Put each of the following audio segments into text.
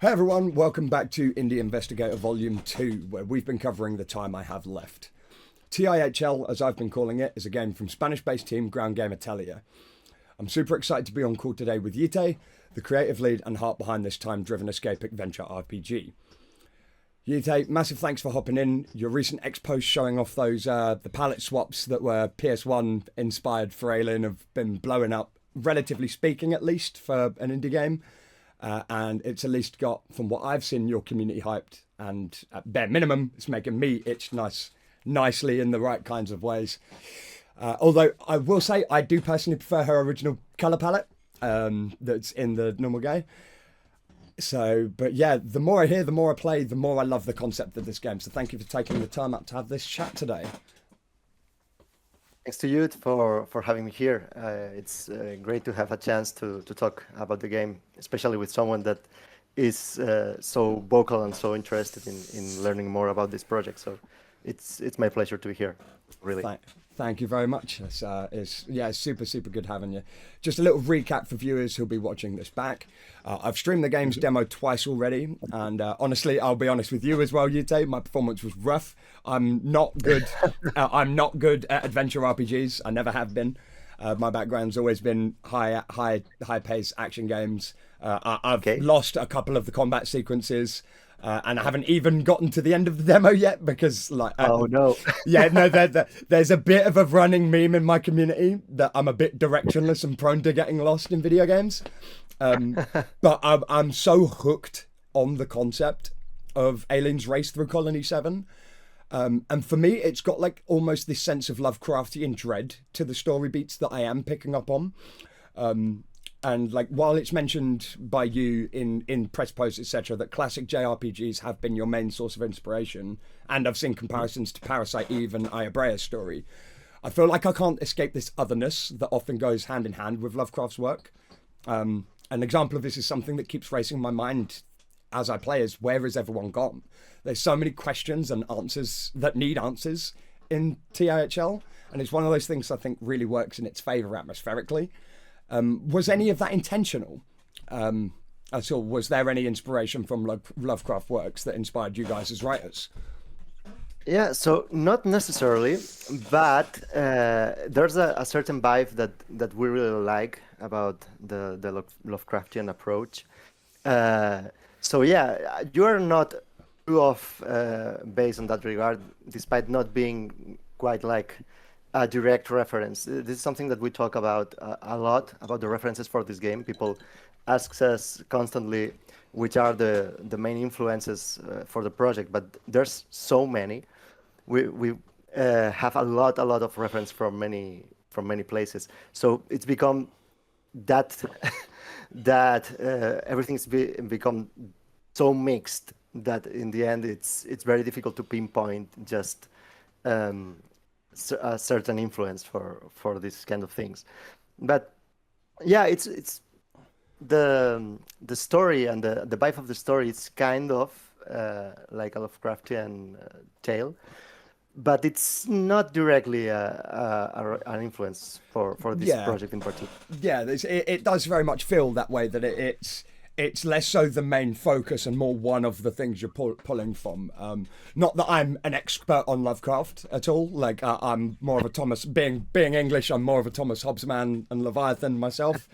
Hey everyone, welcome back to Indie Investigator Volume 2, where we've been covering The Time I Have Left. TIHL, as I've been calling it, is a game from Spanish-based team Ground Game Atelier. I'm super excited to be on call today with Yite, the creative lead and heart behind this time-driven escape adventure RPG. Yite, massive thanks for hopping in. Your recent X-posts showing off those the palette swaps that were PS1 inspired for Aline have been blowing up, relatively speaking at least, for an indie game. And it's at least got, from what I've seen, your community hyped, and at bare minimum, it's making me itch nicely in the right kinds of ways. Although I will say I do personally prefer her original colour palette that's in the normal game. So, but yeah, the more I hear, the more I play, the more I love the concept of this game. So thank you for taking the time up to have this chat today. Thanks to you for having me here. It's great to have a chance to talk about the game, especially with someone that is so vocal and so interested in learning more about this project. So it's my pleasure to be here, really. Thank you very much. It's super good having you. Just a little recap for viewers who'll be watching this back. I've streamed the game's demo twice already, and honestly, I'll be honest with you as well, Yute. My performance was rough. I'm not good. I'm not good at adventure RPGs. I never have been. My background's always been high pace action games. I've lost a couple of the combat sequences. And I haven't even gotten to the end of the demo yet because, oh no, there's a bit of a running meme in my community that I'm a bit directionless and prone to getting lost in video games. But I'm so hooked on the concept of Alien's race through Colony 7. And for me, it's got like almost this sense of Lovecraftian dread to the story beats that I am picking up on. And like, while it's mentioned by you in press posts, etc., that classic JRPGs have been your main source of inspiration, and I've seen comparisons to Parasite Eve and Ayabraya's story, I feel like I can't escape this otherness that often goes hand in hand with Lovecraft's work. An example of this is something that keeps racing my mind as I play is, where is everyone gone? There's so many questions and answers that need answers in TIHL, and it's one of those things I think really works in its favour atmospherically. Was any of that intentional at all? Was there any inspiration from Lovecraft works that inspired you guys as writers? Yeah, so not necessarily, but there's a certain vibe that we really like about the Lovecraftian approach. So yeah, you are not too off based on that regard, despite not being quite like a direct reference. This is something that we talk about a lot, about the references for this game. People ask us constantly which are the main influences for the project, but there's so many. We have a lot of reference from many places. So it's become that that everything's become so mixed that in the end it's very difficult to pinpoint just a certain influence for these kind of things. But yeah, it's the story and the vibe of the story is kind of like a Lovecraftian tale, but it's not directly an influence for this project in particular. Yeah, it does very much feel that way, that it's less so the main focus and more one of the things you're pulling from. Not that I'm an expert on Lovecraft at all. Like I'm more of a Thomas, being English, I'm more of a Thomas Hobbes man and Leviathan myself.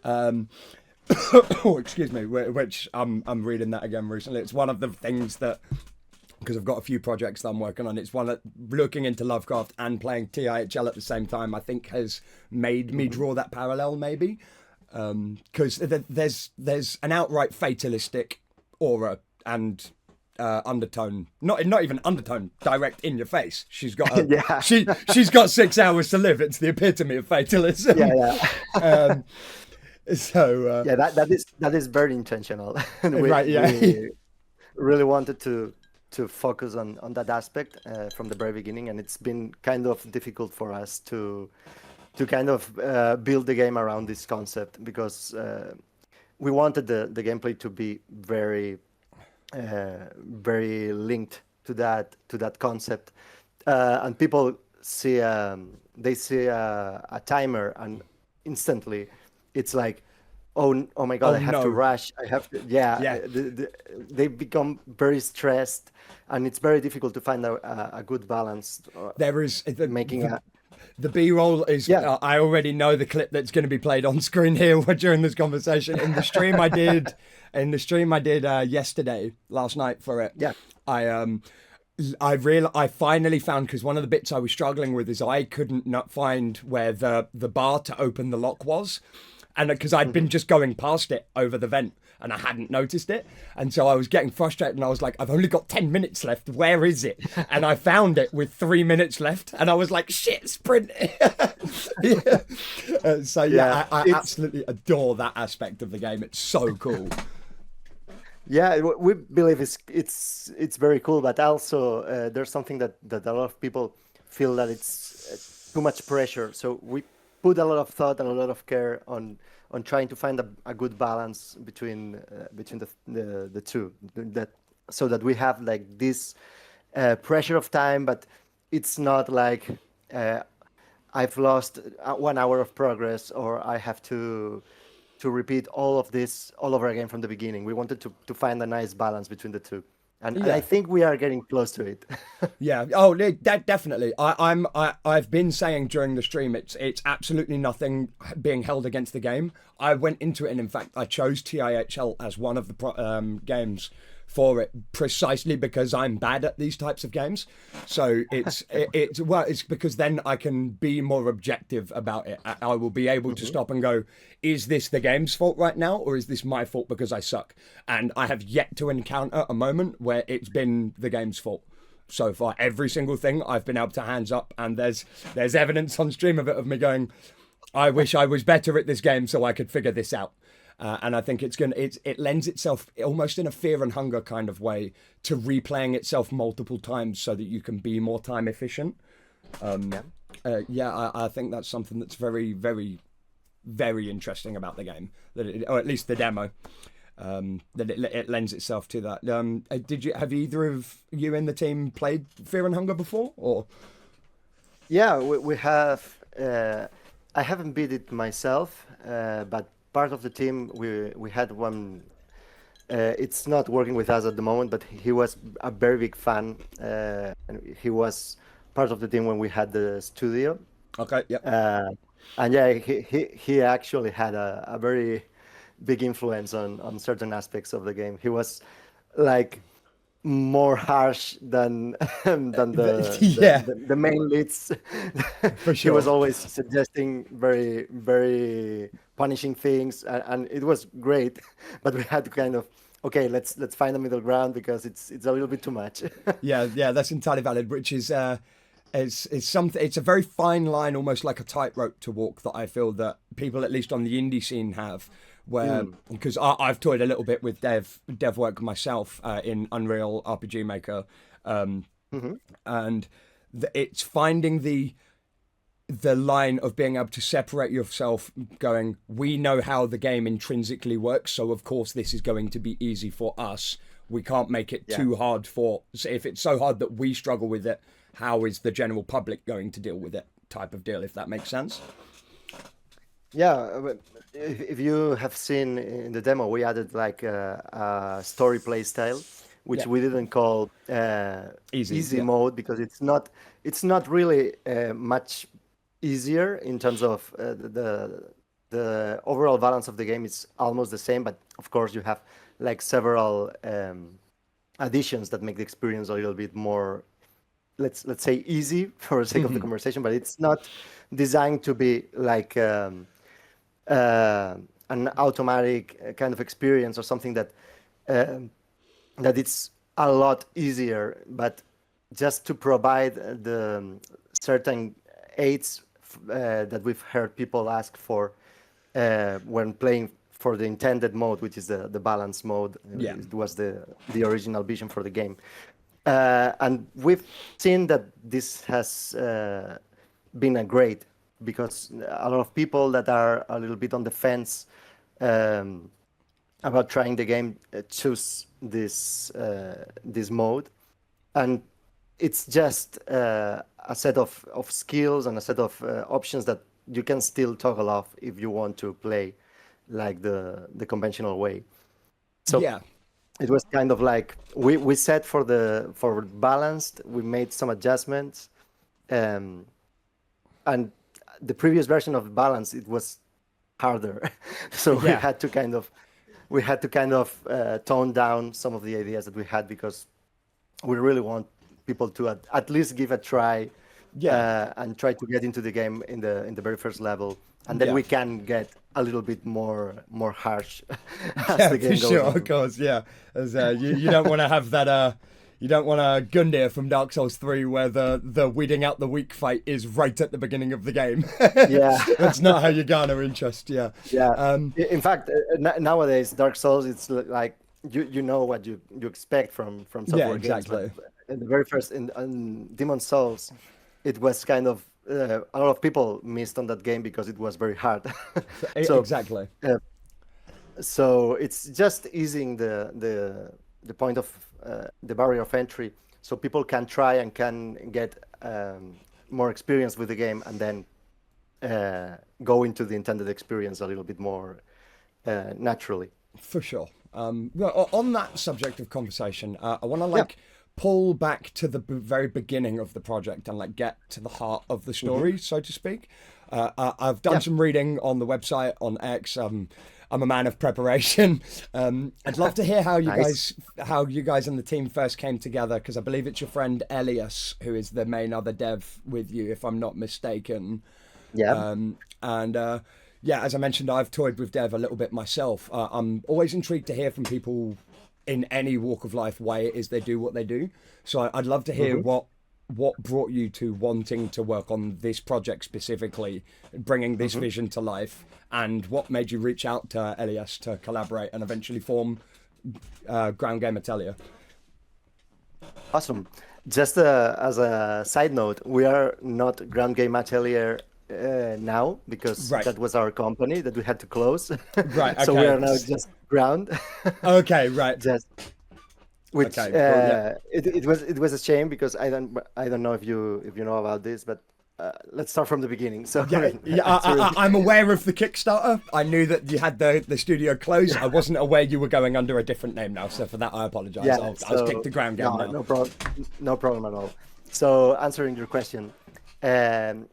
Oh, excuse me, which I'm reading that again recently. It's one of the things that, because I've got a few projects that I'm working on, it's one that looking into Lovecraft and playing TIHL at the same time, I think has made me draw that parallel maybe. Because there's an outright fatalistic aura and undertone, not even undertone, direct in your face. She's got she's got 6 hours to live. It's the epitome of fatalism. So that is very intentional. We really wanted to focus on that aspect from the very beginning, and it's been kind of difficult for us to kind of build the game around this concept, because we wanted the gameplay to be very linked to that concept, and people see a timer and instantly it's like, oh my god, Oh I have to no. rush. I have to, yeah. Yeah. They become very stressed, and it's very difficult to find a good balance. There is Making a the B-roll is. Yeah. I already know the clip that's going to be played on screen here during this conversation. In the stream I did yesterday, last night for it. Yeah. I I finally found, because one of the bits I was struggling with is I couldn't not find where the bar to open the lock was, and because I'd been just going past it over the vent and I hadn't noticed it, and so I was getting frustrated and I was like, I've only got 10 minutes left, where is it? And I found it with 3 minutes left and I was like, shit, sprint. Yeah. So yeah, I absolutely adore that aspect of the game. It's so cool. Yeah, we believe it's very cool, but also there's something that a lot of people feel that it's too much pressure. So we put a lot of thought and a lot of care on trying to find a good balance between the two, that so that we have like this pressure of time, but it's not like I've lost 1 hour of progress, or I have to repeat all of this all over again from the beginning. We wanted to find a nice balance between the two, and I think we are getting close to it. Yeah. Oh, definitely. I've been saying during the stream, it's absolutely nothing being held against the game. I went into it, and in fact, I chose TIHL as one of the games for it precisely because I'm bad at these types of games. So it's because then I can be more objective about it. I will be able to stop and go, is this the game's fault right now, or is this my fault because I suck? And I have yet to encounter a moment where it's been the game's fault. So far, every single thing I've been able to hands up, and there's evidence on stream of it, of me going, I wish I was better at this game so I could figure this out. And I think it lends itself almost in a fear and hunger kind of way to replaying itself multiple times so that you can be more time efficient. I think that's something that's very, very, very interesting about the game, or at least the demo, that it lends itself to that. Have either of you in the team played Fear and Hunger before, or? Yeah, we have. I haven't beat it myself, but part of the team, we had one. It's not working with us at the moment, but he was a very big fan, and he was part of the team when we had the studio. Okay. Yeah. And yeah, he actually had a very big influence on certain aspects of the game. He was like more harsh than the main leads. For sure. He was always suggesting very, very punishing things, and it was great. But we had to kind of, okay, let's find a middle ground, because it's a little bit too much. yeah, that's entirely valid. Which is it's something. It's a very fine line, almost like a tightrope to walk, that I feel that people, at least on the indie scene, have. Where, because I've toyed a little bit with dev work myself in Unreal RPG Maker, and it's finding the line of being able to separate yourself, going, we know how the game intrinsically works, so of course this is going to be easy for us. We can't make it too hard so if it's so hard that we struggle with it, how is the general public going to deal with it, type of deal, if that makes sense. Yeah, but if you have seen in the demo, we added like a story play style, which we didn't call easy mode, because it's not really much easier in terms of the overall balance of the game. Is almost the same, but of course you have like several additions that make the experience a little bit more, let's say, easy for the sake of the conversation. But it's not designed to be like an automatic kind of experience, or something that it's a lot easier, but just to provide the certain aids that we've heard people ask for when playing for the intended mode, which is the balance mode. It was the original vision for the game, and we've seen that this has been a great, because a lot of people that are a little bit on the fence about trying the game choose this mode, and it's just a set of skills and a set of options that you can still toggle off if you want to play like the conventional way. So Yeah. it was kind of like we set for balanced. We made some adjustments, and the previous version of balance it was harder, so Yeah. we had to kind of tone down some of the ideas that we had because we really want people to at least give a try Yeah. and try to get into the game in the very first level, and then Yeah. we can get a little bit more harsh as Yeah, the for game goes sure, of on. course, yeah. As you don't want to have that you don't want a Gundyr from Dark Souls 3 where the weeding out the weak fight is right at the beginning of the game. Yeah, That's not how you garner interest, yeah. yeah. Um In fact, nowadays Dark Souls it's like you know what you expect from yeah, software games, but exactly. in the very first in Demon Souls, it was kind of a lot of people missed on that game because it was very hard. So Exactly. uh, so it's just easing the point of the barrier of entry, so people can try and can get more experience with the game, and then go into the intended experience a little bit more naturally. For sure. Well, on that subject of conversation, I want to Yeah. pull back to the very beginning of the project and get to the heart of the story, so to speak. I've done Yeah. some reading on the website on X. I'm a man of preparation. I'd love to hear Nice. how you guys and the team first came together, because I believe it's your friend Elías who is the main other dev with you, if I'm not mistaken. Yeah. And yeah, as I mentioned, I've toyed with dev a little bit myself. I'm always intrigued to hear from people in any walk of life why it is they do what they do. So I'd love to hear what brought you to wanting to work on this project specifically, bringing this vision to life, and what made you reach out to Elías to collaborate and eventually form Ground Game Atelier. Awesome. Just as a side note, we are not Ground Game Atelier now because Right. that was our company that we had to close. Right. So we Okay. are now just Ground. Okay. Right. Just which Okay. Cool. Yeah. it was a shame because I don't know if you know about this, but let's start from the beginning. So Yeah, yeah, I'm aware of the Kickstarter. I knew that you had the studio closed. I wasn't aware you were going under a different name now, so for that I apologise. yeah, I'll stick to Ground Game no, now. no problem at all. So answering your question, um,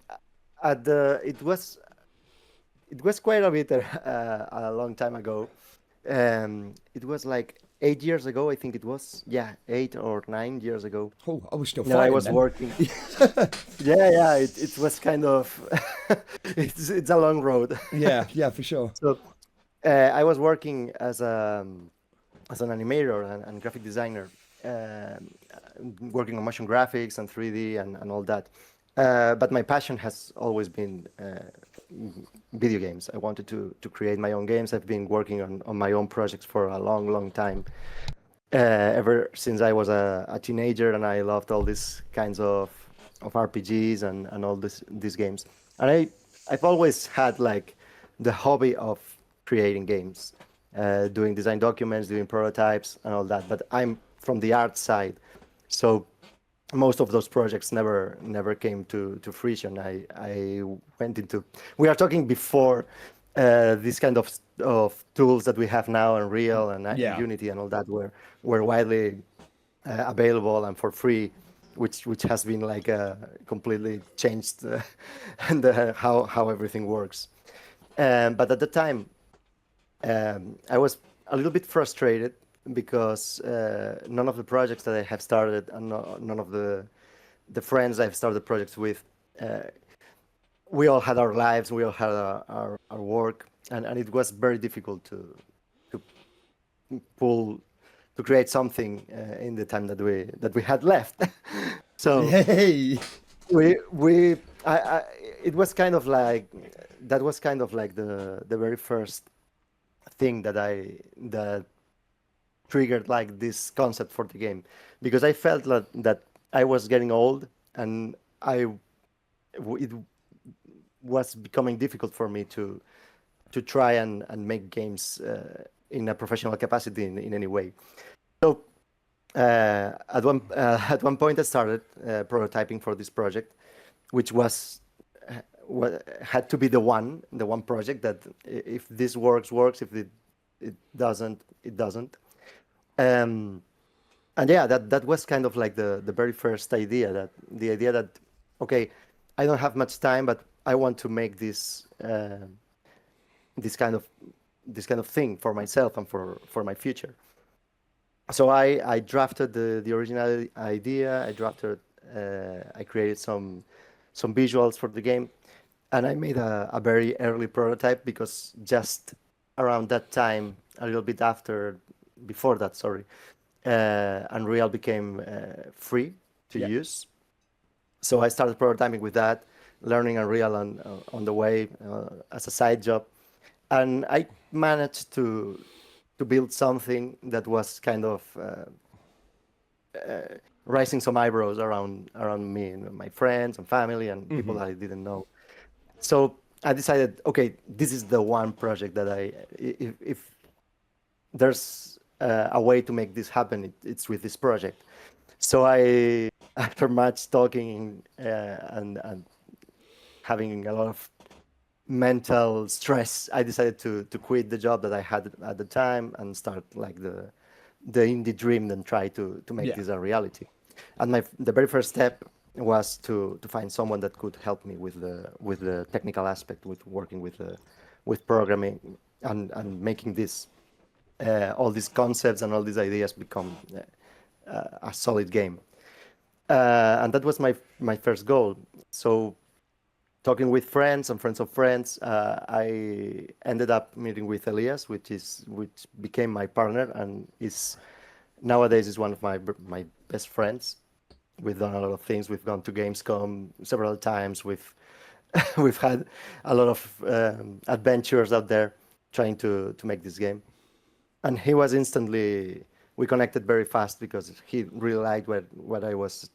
it was quite a bit a long time ago. It was like 8 years ago, I think it was. Yeah, 8 or 9 years ago. Oh, I was still No, I fighting was then. working. Yeah, it was kind of it's a long road. Yeah, yeah, for sure. So I was working as an animator and graphic designer, working on motion graphics and 3D and all that. But my passion has always been video games. I wanted to create my own games. I've been working on my own projects for a long time, ever since I was a teenager, and I loved all these kinds of RPGs and all these games. And I've always had like the hobby of creating games, doing design documents, doing prototypes, and all that. But I'm from the art side, so most of those projects never came to fruition. I went into. We are talking before this kind of tools that we have now, Unreal and Yeah. Unity and all that were widely available and for free, which has been like completely changed and how everything works. But at the time, I was a little bit frustrated because none of the projects that I have started and none of the friends I've started projects with, we all had our lives, we all had our work, and it was very difficult to pull to create something in the time that we had left. So Hey. we I it was kind of like that was kind of like the very first thing that triggered like this concept for the game, because I felt that I was getting old and it was becoming difficult for me to try and make games in a professional capacity in any way. So at one point I started prototyping for this project, which was had to be the one project that if this works, if it doesn't, it doesn't. Um, and yeah, that was kind of like the very first idea, that the idea that, okay, I don't have much time, but I want to make this kind of this kind of thing for myself and for my future. So I drafted the original idea. I created some visuals for the game, and I made a very early prototype, because just around that time, a little bit before that, sorry, Unreal became free to Yeah. use. So I started prototyping with that, learning Unreal on the way, as a side job, and I managed to build something that was kind of raising some eyebrows around me and my friends and family and people that I didn't know. So I decided, okay, this is the one project that if there's a way to make this happen, it's with this project. So I, after much talking and having a lot of mental stress, I decided to quit the job that I had at the time and start like the indie dream, and try to make Yeah. this a reality. And the very first step was to find someone that could help me with the technical aspect, with working with programming and making this all these concepts and all these ideas become a solid game. And that was my first goal. So talking with friends and friends of friends, I ended up meeting with Elías, which became my partner and is nowadays is one of my best friends. We've done a lot of things. We've gone to Gamescom several times. We've had a lot of adventures out there trying to make this game. And he was instantly, we connected very fast, because he really liked what I was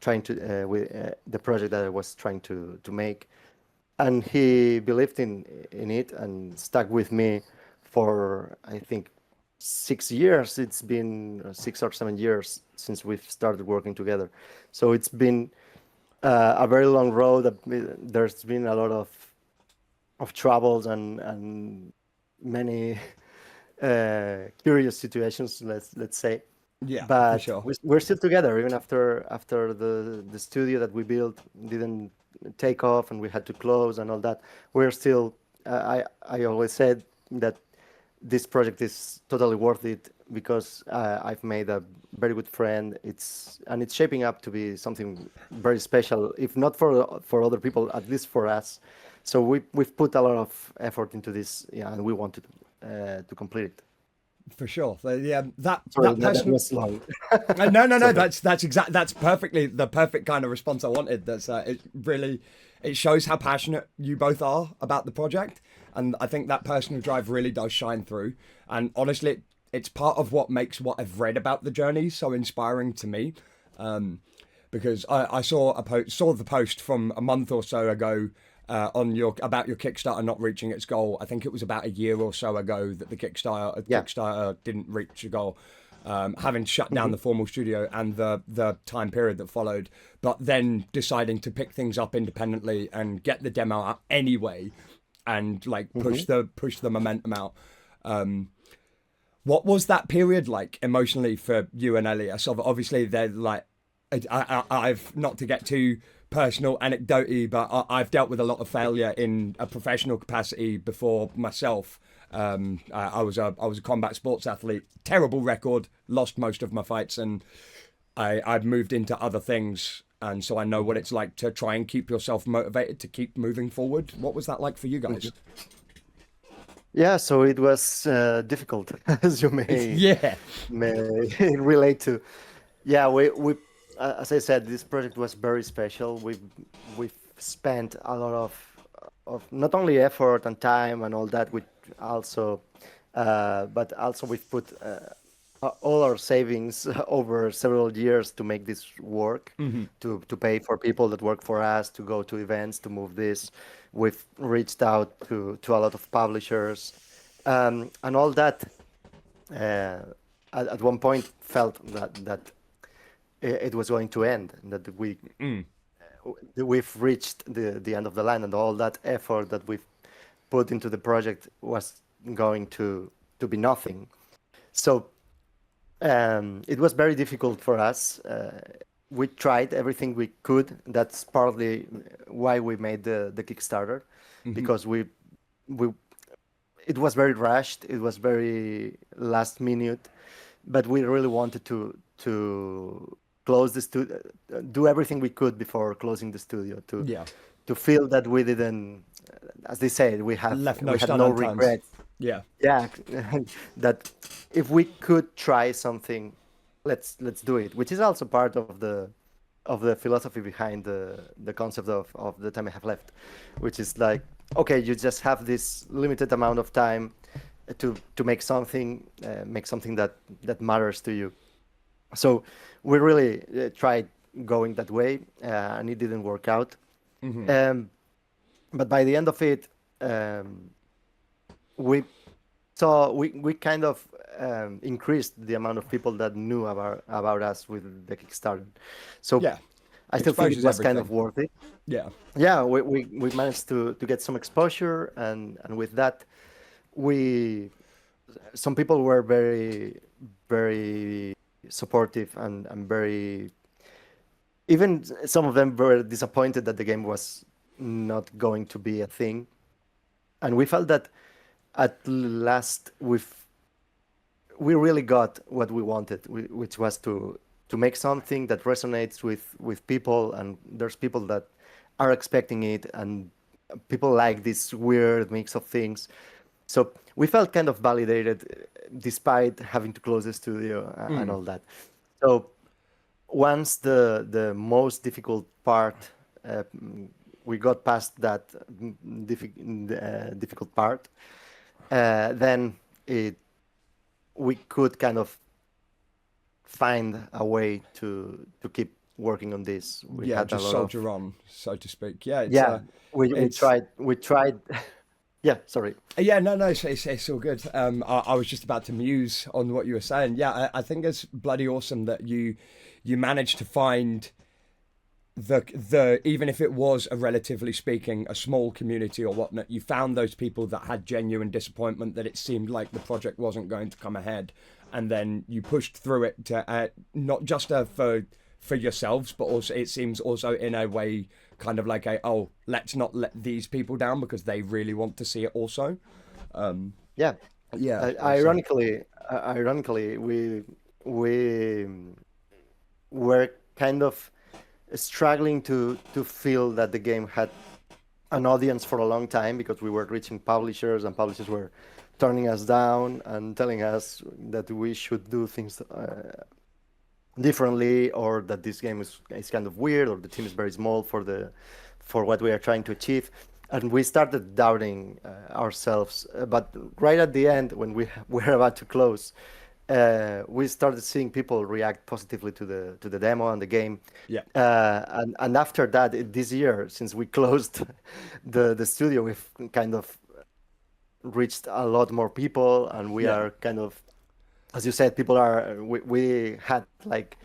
trying to with the project that I was trying to make, and he believed in it and stuck with me for, I think, 6 years. It's been 6 or 7 years since we've started working together. So it's been a very long road. There's been a lot of troubles and many curious situations, let's say. Yeah, for But sure. we're still together, even after the studio that we built didn't take off and we had to close and all that. We're still. I always said that this project is totally worth it, because I've made a very good friend. It's shaping up to be something very special, if not for other people, at least for us. So we've put a lot of effort into this, yeah, and we wanted to complete it. For sure. Yeah, Sorry, that that personal. was long. No. Sorry. That's perfectly the perfect kind of response I wanted. That's it. Really, it shows how passionate you both are about the project, and I think that personal drive really does shine through. And honestly, it's part of what makes what I've read about the journey so inspiring to me. Because I saw the post from a month or so ago on about your Kickstarter not reaching its goal. I think it was about a year or so ago that the Yeah. Kickstarter didn't reach a goal, having shut down Hmm. the formal studio and the time period that followed, but then deciding to pick things up independently and get the demo out anyway, and like Hmm. push the momentum out. What was that period like emotionally for you and Elias? Obviously, they're like, I've not to get too personal, anecdote but I've dealt with a lot of failure in a professional capacity before myself. I was a combat sports athlete, terrible record, lost most of my fights, and I've moved into other things, and so I know what it's like to try and keep yourself motivated to keep moving forward. What was that like for you guys? Yeah, so it was difficult, as you Yeah, may relate to. Yeah, we as I said, this project was very special. We've spent a lot of not only effort and time and all that, we also, but also we've put all our savings over several years to make this work, to pay for people that work for us, to go to events, to move this. We've reached out to a lot of publishers, and all that. Uh, at one point, felt that it was going to end, that we've reached the end of the line, and all that effort that we've put into the project was going to be nothing. So it was very difficult for us. We tried everything we could. That's partly why we made the Kickstarter, because we it was very rushed. It was very last minute, but we really wanted to close the studio, do everything we could before closing the studio to feel that we didn't, as they say, we had no regrets. Yeah, that if we could try something, let's do it. Which is also part of the philosophy behind the concept of the time I have left, which is like, okay, you just have this limited amount of time to make something that matters to you. So we really tried going that way, and it didn't work out. But by the end of it, we kind of increased the amount of people that knew about us with the Kickstarter. So I still think it was kind of worth it. We managed to get some exposure, and with that, some people were very, very supportive and very, even some of them were disappointed that the game was not going to be a thing, and we felt that at last we really got what we wanted, which was to make something that resonates with people, and there's people that are expecting it, and people like this weird mix of things. So we felt kind of validated despite having to close the studio and all that. So once the most difficult part, we got past that difficult part, then we could kind of find a way to keep working on this. We had just soldier on, so to speak. We tried. Yeah, sorry. No, it's all good. I was just about to muse on what you were saying. I think it's bloody awesome that you managed to find the even if it was a relatively speaking a small community or whatnot, you found those people that had genuine disappointment that it seemed like the project wasn't going to come ahead, and then you pushed through it to not just for yourselves, but also it seems also in a way kind of like let's not let these people down because they really want to see it also. Ironically, we were kind of struggling to feel that the game had an audience for a long time, because we were reaching publishers, and publishers were turning us down and telling us that we should do things differently, or that this game is kind of weird, or the team is very small for what we are trying to achieve. And we started doubting ourselves. But right at the end, when we were about to close, we started seeing people react positively to the demo and the game. And after that, this year, since we closed the studio, we've kind of reached a lot more people, and we are kind of, as you said, people are. We had like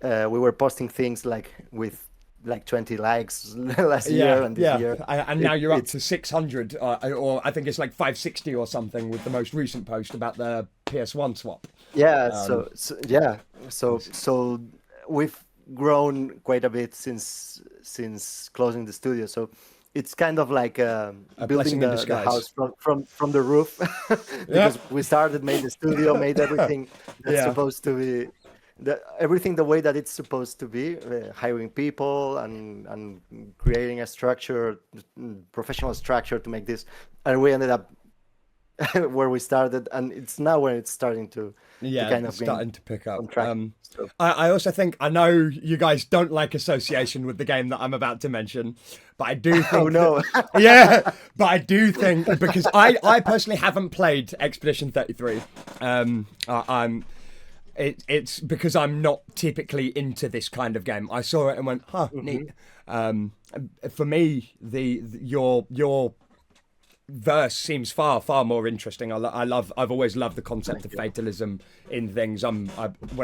we were posting things like with like 20 likes last year and this year, and now you're up to 600, or I think it's like 560 or something with the most recent post about the PS1 swap. So we've grown quite a bit since closing the studio. So it's kind of like building the house from the roof, because we made the studio, made everything that's supposed to be, everything the way that it's supposed to be, hiring people and creating a structure, professional structure to make this, and we ended up where we started, and it's now when it's starting to kind of starting to pick up. I also think, I know you guys don't like association with the game that I'm about to mention, but I do think but I do think, because I personally haven't played Expedition 33. It's because I'm not typically into this kind of game. I saw it and went, neat. For me, your verse seems far more interesting. I've always loved the concept of fatalism in things. When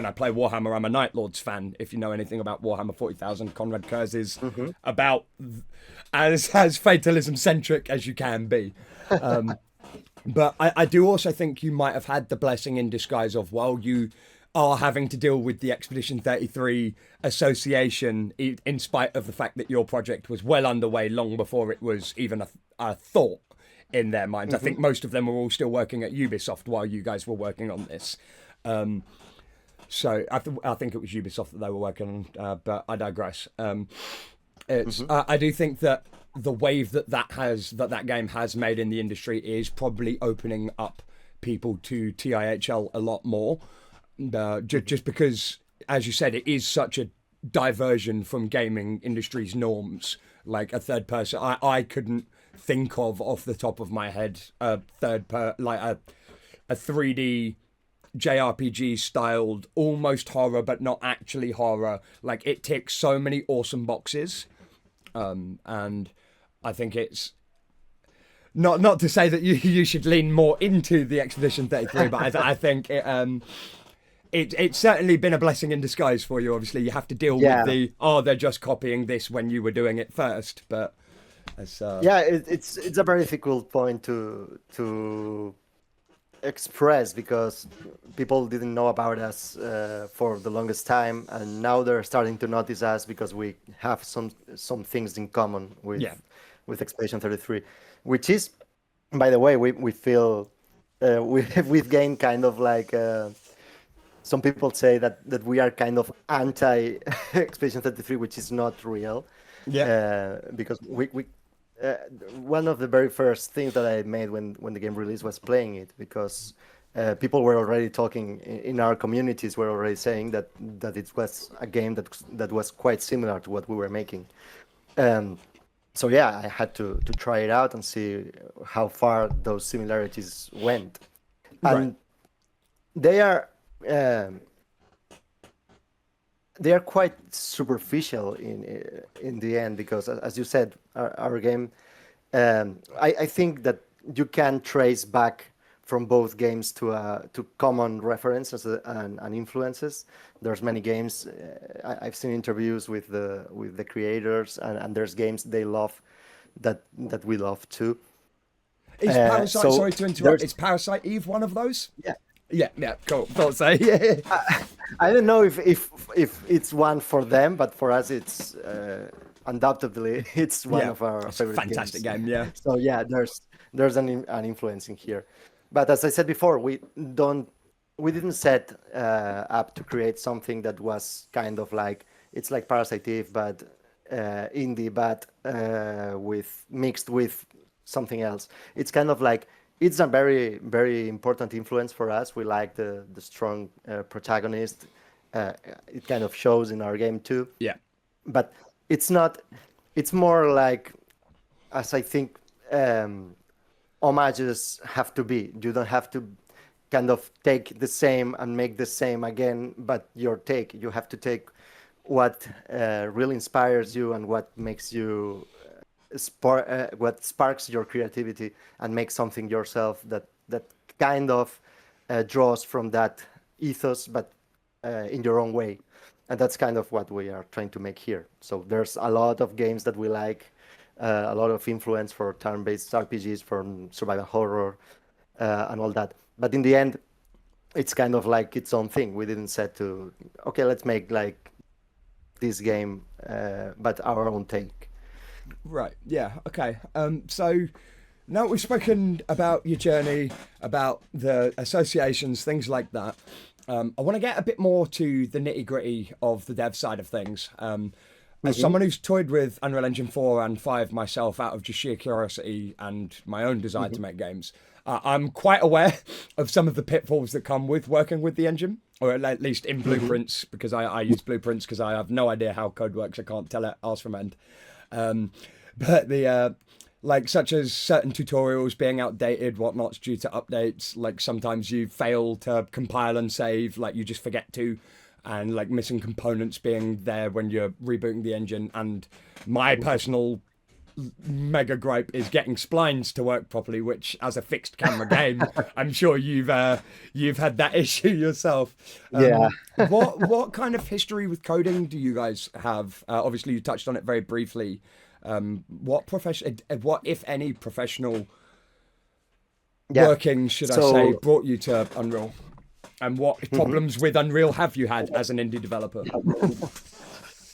I play Warhammer, I'm a Night Lords fan. If you know anything about Warhammer 40,000, Conrad Kurz is about as fatalism centric as you can be. But I do also think you might have had the blessing in disguise of, well, you are having to deal with the Expedition 33 association in spite of the fact that your project was well underway long before it was even a thought in their minds. I think most of them were all still working at Ubisoft while you guys were working on this. So I think it was Ubisoft that they were working on, but I digress. I do think that the wave that game has made in the industry is probably opening up people to TIHL a lot more. Just because, as you said, it is such a diversion from gaming industry's norms. Like a third person, I couldn't think of off the top of my head a 3D JRPG styled almost horror but not actually horror. Like it ticks so many awesome boxes, and I think it's not to say that you should lean more into the Expedition 33, but I think it's certainly been a blessing in disguise for you. Obviously, you have to deal with they're just copying this when you were doing it first. But it's a very difficult point to express because people didn't know about us for the longest time, and now they're starting to notice us because we have some things in common with Expedition 33, which is, by the way, we feel we've gained kind of like. Some people say that we are kind of anti Expedition 33, which is not real. Because we one of the very first things that I made when the game released was playing it, because people were already talking in our communities, were already saying that it was a game that was quite similar to what we were making. So yeah, I had to try it out and see how far those similarities went. And they are quite superficial in the end, because as you said, our game, I think that you can trace back from both games to common references and influences. There's many games. I've seen interviews with the creators, and there's games they love that we love too. Is Parasite? Sorry to interrupt. Is Parasite Eve one of those? Yeah, cool. Thought so. Yeah. I don't know if it's one for them, but for us, it's undoubtedly it's one of our favorite games. Fantastic game, yeah. So yeah, there's an influence in here, but as I said before, we didn't set up to create something that was kind of like, it's like Parasite Eve, but indie, but mixed with something else. It's kind of like, it's a very, very important influence for us. We like the strong protagonist. It kind of shows in our game too. Yeah. But it's not, it's more like, as I think homages have to be. You don't have to kind of take the same and make the same again, but your take. You have to take what really inspires you and what makes you what sparks your creativity, and make something yourself that kind of draws from that ethos, but in your own way. And that's kind of what we are trying to make here. So there's a lot of games that we like, a lot of influence for turn-based RPGs, from survival horror, and all that. But in the end, it's kind of like its own thing. We didn't set to, okay, let's make like this game, but our own take. Right. Yeah. Okay. So now we've spoken about your journey, about the associations, things like that. I want to get a bit more to the nitty gritty of the dev side of things. As someone who's toyed with Unreal Engine 4 and 5 myself, out of just sheer curiosity and my own desire to make games, I'm quite aware of some of the pitfalls that come with working with the engine, or at least in blueprints, because I use blueprints because I have no idea how code works. I can't tell it arse from end. But the like, such as certain tutorials being outdated, whatnot's due to updates. Like sometimes you fail to compile and save, like you just forget to, and like missing components being there when you're rebooting the engine. And my personal mega gripe is getting splines to work properly, which as a fixed camera game, I'm sure you've had that issue yourself. Yeah. What kind of history with coding do you guys have? Obviously, you touched on it very briefly. What if any, professional Yeah. working, should I So say, brought you to Unreal? And what problems with Unreal have you had as an indie developer?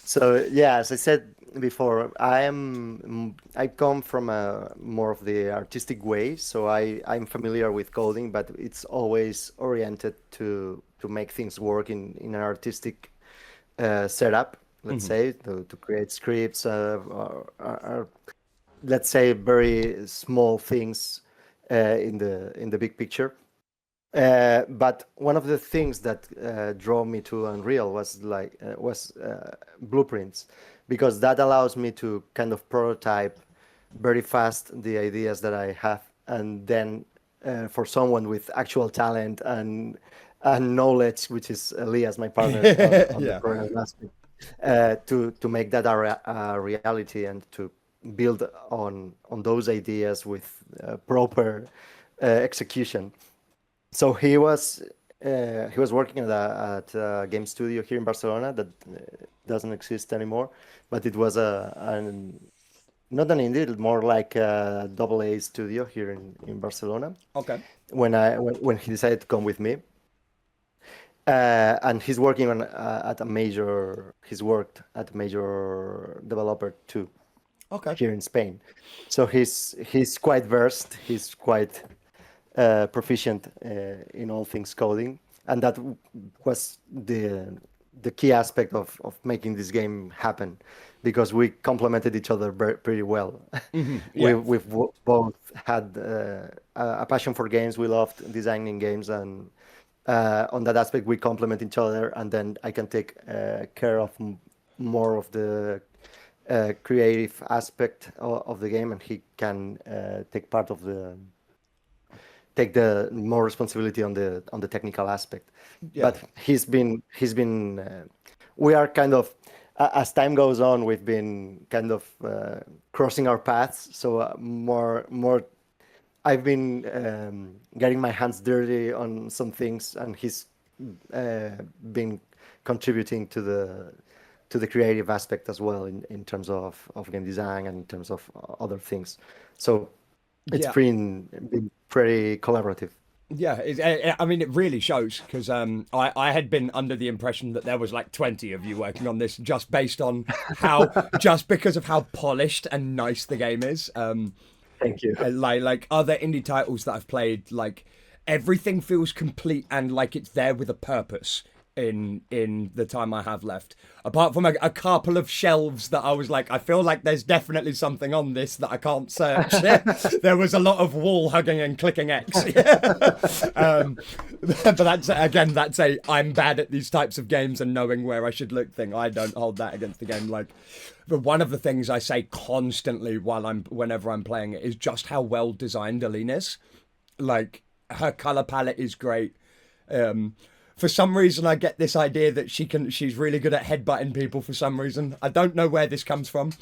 So yeah, as I said before, I come from a more of the artistic way, so I'm familiar with coding, but it's always oriented to make things work in an artistic setup, let's say, to create scripts, or let's say very small things in the big picture. But one of the things that drove me to Unreal was blueprints, because that allows me to kind of prototype very fast the ideas that I have, and then for someone with actual talent and knowledge, which is Elías, my partner, on the program aspect, to make that a reality and to build on those ideas with proper execution. So he was working at a game studio here in Barcelona that doesn't exist anymore, but it was not an indie, more like a double A studio here in Barcelona. Okay. When he decided to come with me, and he's working on he's worked at a major developer too. Okay. Here in Spain, so he's quite versed. He's quite proficient in all things coding, and that was the key aspect of making this game happen, because we complemented each other pretty well. Yeah. We've both had a passion for games. We loved designing games, and on that aspect we complement each other, and then I can take care of more of the creative aspect of the game, and he can take the more responsibility on the technical aspect. Yeah. But he's been we are kind of, as time goes on, we've been kind of crossing our paths. So more I've been getting my hands dirty on some things, and he's been contributing to the creative aspect as well, in terms of game design and in terms of other things. So it's been pretty collaborative. Yeah, I mean, it really shows, because I had been under the impression that there was like 20 of you working on this, just based on just because of how polished and nice the game is. Thank you. Like other indie titles that I've played, like everything feels complete and like it's there with a purpose in the time I have left. Apart from a couple of shelves that I was like, I feel like there's definitely something on this that I can't search. There was a lot of wall hugging and clicking X. But that's I'm bad at these types of games and knowing where I should look thing. I don't hold that against the game. Like, but one of the things I say constantly whenever I'm playing it is just how well designed Aline is. Like, her color palette is great. For some reason, I get this idea that she's really good at headbutting people for some reason. I don't know where this comes from.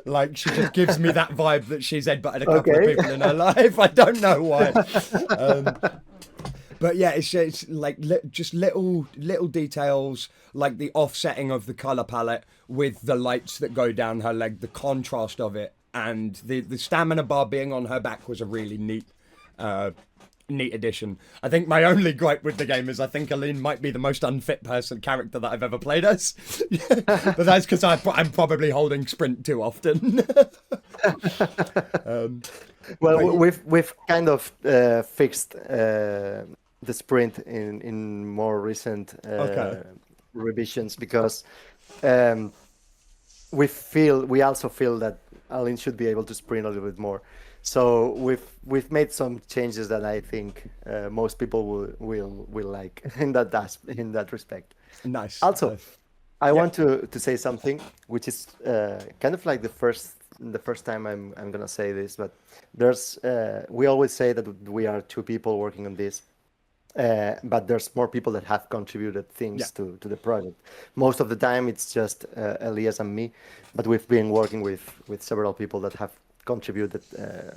Like, she just gives me that vibe that she's headbutted a couple of people in her life. I don't know why. But yeah, it's like just little details, like the offsetting of the color palette with the lights that go down her leg, the contrast of it, and the stamina bar being on her back was a really neat addition. I think my only gripe with the game is I think Aline might be the most unfit character that I've ever played as. But that's because I'm probably holding sprint too often. We've kind of fixed the sprint in more recent revisions, because we also feel that Aline should be able to sprint a little bit more. So we've made some changes that I think most people will like in that respect. Nice. Also, I want to say something which is kind of like the first time I'm gonna say this, but there's we always say that we are two people working on this, but there's more people that have contributed Yeah. things to the project. Most of the time, it's just Elias and me, but we've been working with several people that have contributed.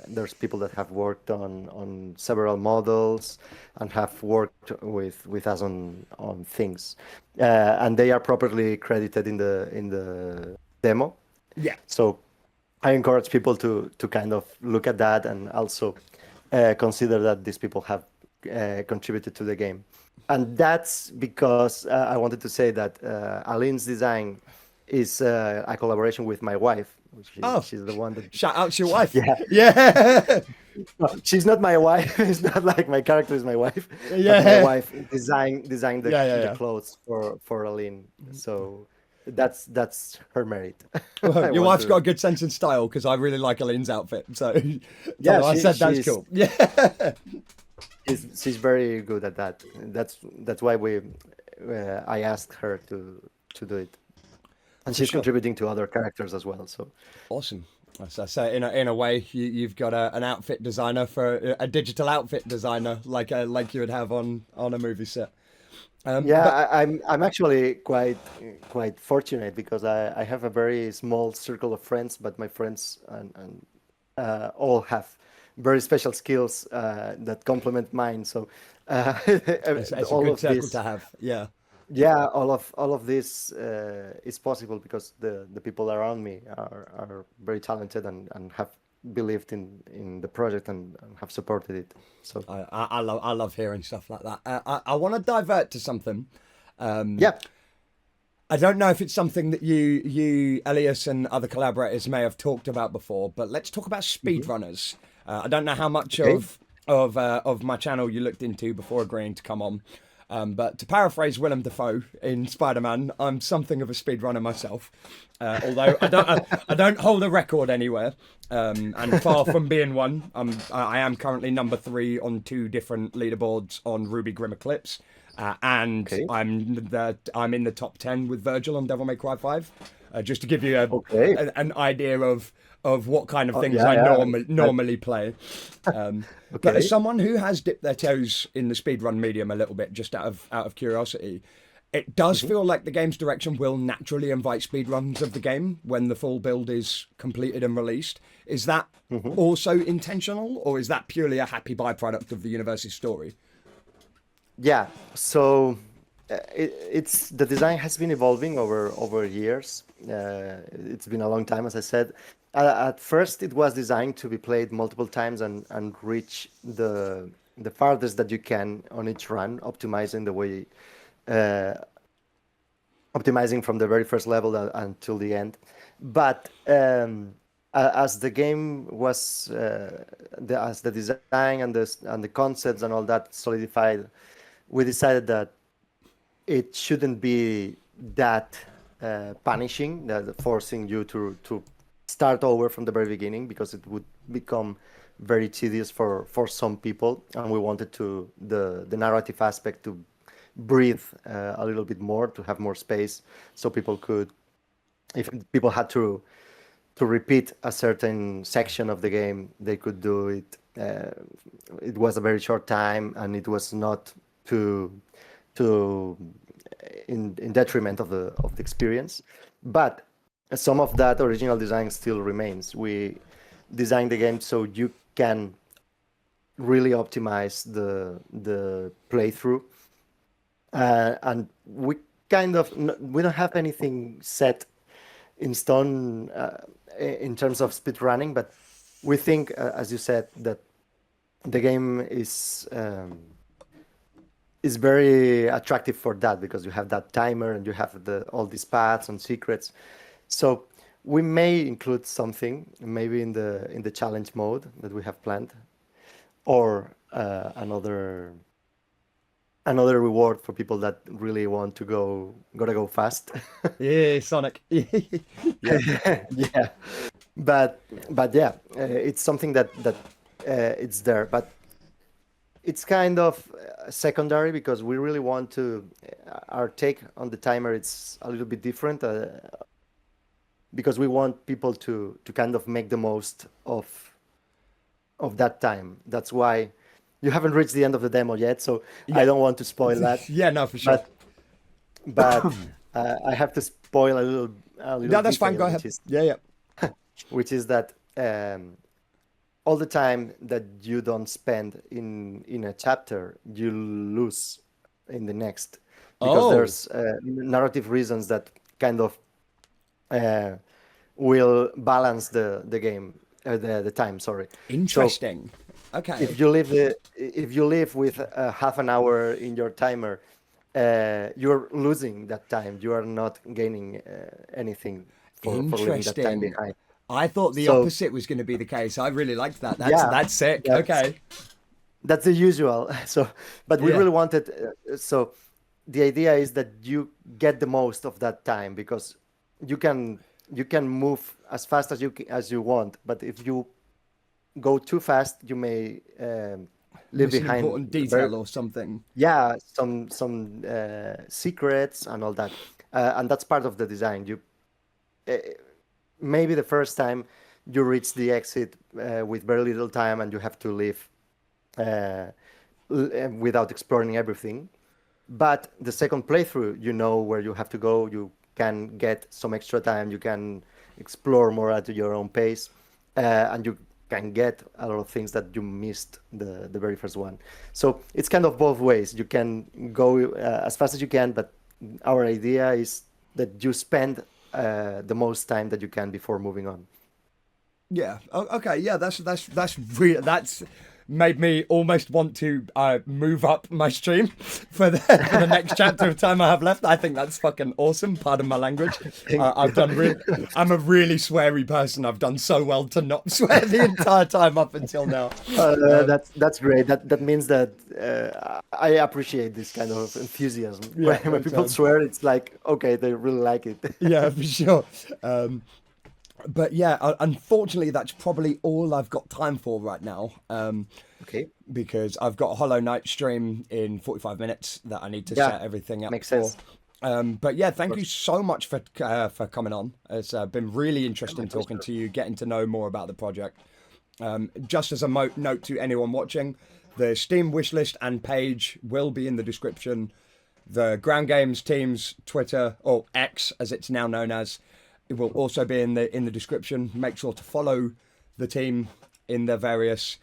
There's people that have worked on several models and have worked with us on things, and they are properly credited in the demo. Yeah. So I encourage people to kind of look at that and also consider that these people have contributed to the game. And that's because I wanted to say that Aline's design is a collaboration with my wife. Oh, She's the one that, shout out to your wife. yeah, Yeah. she's not my wife. It's not like my character is my wife, but my Yeah. wife designed Yeah, yeah, the yeah. clothes for Aline. So that's her merit. Well, I your want wife's got a to. good sense of style because I really like Aline's outfit. So tell Yeah, her I said that's she's cool. Yeah. she's very good at that. That's why we I asked her to do it, and For she's sure. contributing to other characters as well. So Awesome. As I say, in a way, you've got an outfit designer for a digital outfit designer, like you would have on a movie set. yeah, But I'm actually quite fortunate because I have a very small circle of friends, but my friends and all have very special skills that complement mine. So it's a all good of circle to this. have. Yeah. Yeah, all of this is possible because the people around me are very talented and have believed in the project and have supported it. So I love hearing stuff like that. I want to divert to something. yeah. I don't know if it's something that you, Elias, and other collaborators may have talked about before, but let's talk about Hmm. speedrunners. I don't know how much Okay. of my channel you looked into before agreeing to come on. But to paraphrase Willem Dafoe in Spider-Man, I'm something of a speedrunner myself. Although I don't hold a record anywhere, and far from being one. I am currently number 3 on 2 different leaderboards on Ruby Grim Eclipse, and Okay. I'm in the top 10 with Virgil on Devil May Cry 5. Just to give you Okay. an idea of what kind of Oh, things yeah, I yeah. That normally play. But as okay. someone who has dipped their toes in the speedrun medium a little bit, just out of curiosity, it does Hmm. feel like the game's direction will naturally invite speedruns of the game when the full build is completed and released. Is that Hmm. also intentional, or is that purely a happy byproduct of the universe's story? Yeah. So it's the design has been evolving over years. It's been a long time, as I said. At first, it was designed to be played multiple times and reach the farthest that you can on each run, optimizing the way, uh, optimizing from the very first level until the end. But as the game was, as the design and the concepts and all that solidified, we decided that it shouldn't be that punishing, that forcing you to start over from the very beginning, because it would become very tedious for some people, and we wanted to the narrative aspect to breathe a little bit more, to have more space, so people could, if people had to repeat a certain section of the game, they could do it. It was a very short time, and it was not too too in detriment of the experience. But some of that original design still remains. We designed the game so you can really optimize the playthrough, and we kind of we don't have anything set in stone in terms of speed running, but we think, as you said, that the game is very attractive for that, because you have that timer and you have all these paths and secrets. So we may include something maybe in the challenge mode that we have planned, or another reward for people that really want to gotta go fast. Yeah, Sonic. Yeah. Yeah, but yeah, it's something that it's there, but it's kind of secondary, because we really want to, our take on the timer, it's a little bit different, because we want people to kind of make the most of that time. That's why you haven't reached the end of the demo yet, so Yeah. I don't want to spoil that. Yeah, no, for sure. But I have to spoil a little Yeah, that's fine. detail, Go ahead. Yeah. which is that all the time that you don't spend in a chapter, you lose in the next, because there's narrative reasons that kind of will balance the game, the time. Sorry. Interesting. Okay. If you live with half an hour in your timer, you're losing that time. You are not gaining anything for leaving that time Interesting. behind. I thought the So opposite was going to be the case. I really liked that. yeah, That's sick. that's Okay. that's the usual. So, but we Yeah. really wanted. So, the idea is that you get the most of that time, because you can move as fast as as you want. But if you go too fast, you may leave Miss an behind important detail or something. some secrets and all that, and that's part of the design. You uh, maybe the first time you reach the exit with very little time, and you have to leave uh, without exploring everything. But the second playthrough, you know where you have to go. You can get some extra time. You can explore more at your own pace, and you can get a lot of things that you missed the very first one. So it's kind of both ways. You can go as fast as you can, but our idea is that you spend the most time that you can before moving on. Yeah. Okay. Yeah. That's real. That's made me almost want to move up my stream for the next chapter of time I have left. I think that's fucking awesome. Pardon my language. I'm a really sweary person. I've done so well to not swear the entire time up until now. That's great. That means that I appreciate this kind of enthusiasm. Yeah, When people swear, it's like, okay, they really like it. Yeah, for sure. But yeah, unfortunately, that's probably all I've got time for right now. Okay. Because I've got a Hollow Knight stream in 45 minutes that I need to Yeah, set everything up makes for. sense. But yeah, thank you so much for coming on. It's been really interesting talking to you, getting to know more about the project. Just as a note to anyone watching, the Steam wishlist and page will be in the description. The Ground Games team's Twitter, or X as it's now known as, it will also be in the description. Make sure to follow the team in their various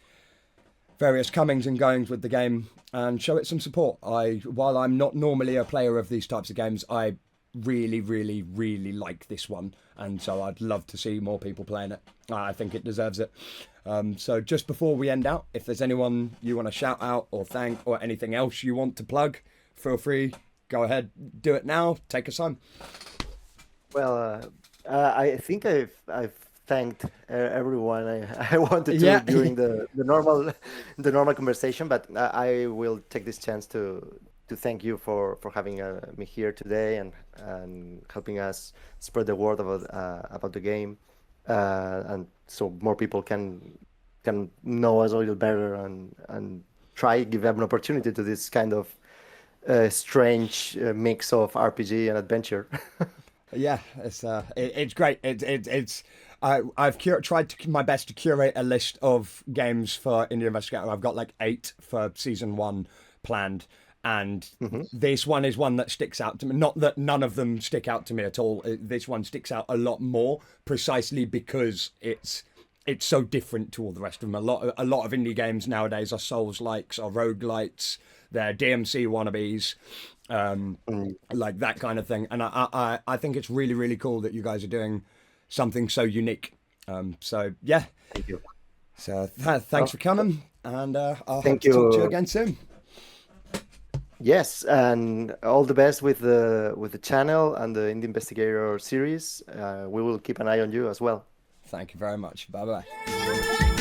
comings and goings with the game and show it some support. While I'm not normally a player of these types of games, I really, really, really like this one, and so I'd love to see more people playing it. I think it deserves it. So just before we end out, if there's anyone you want to shout out or thank or anything else you want to plug, feel free. Go ahead, do it now. Take us home. Well, I think I've thanked everyone I wanted to Yeah. during the normal conversation, but I will take this chance to thank you for having me here today and helping us spread the word about the game, and so more people can know us a little better and give them an opportunity to this kind of strange mix of RPG and adventure. Yeah, it's great. I've tried my best to curate a list of games for Indie Investigator. I've got like 8 for season 1 planned, and this one is one that sticks out to me. Not that none of them stick out to me at all. This one sticks out a lot more, precisely because it's so different to all the rest of them. A lot of indie games nowadays are Souls-likes, are roguelites, they're DMC wannabes. Like that kind of thing, and I think it's really, really cool that you guys are doing something so unique. So yeah, Thank you. so thanks for coming, and I'll hope Thank to talk to you you. again soon. Yes, and all the best with the channel and the Indie Investigator series. We will keep an eye on you as well. Thank you very much. Bye bye.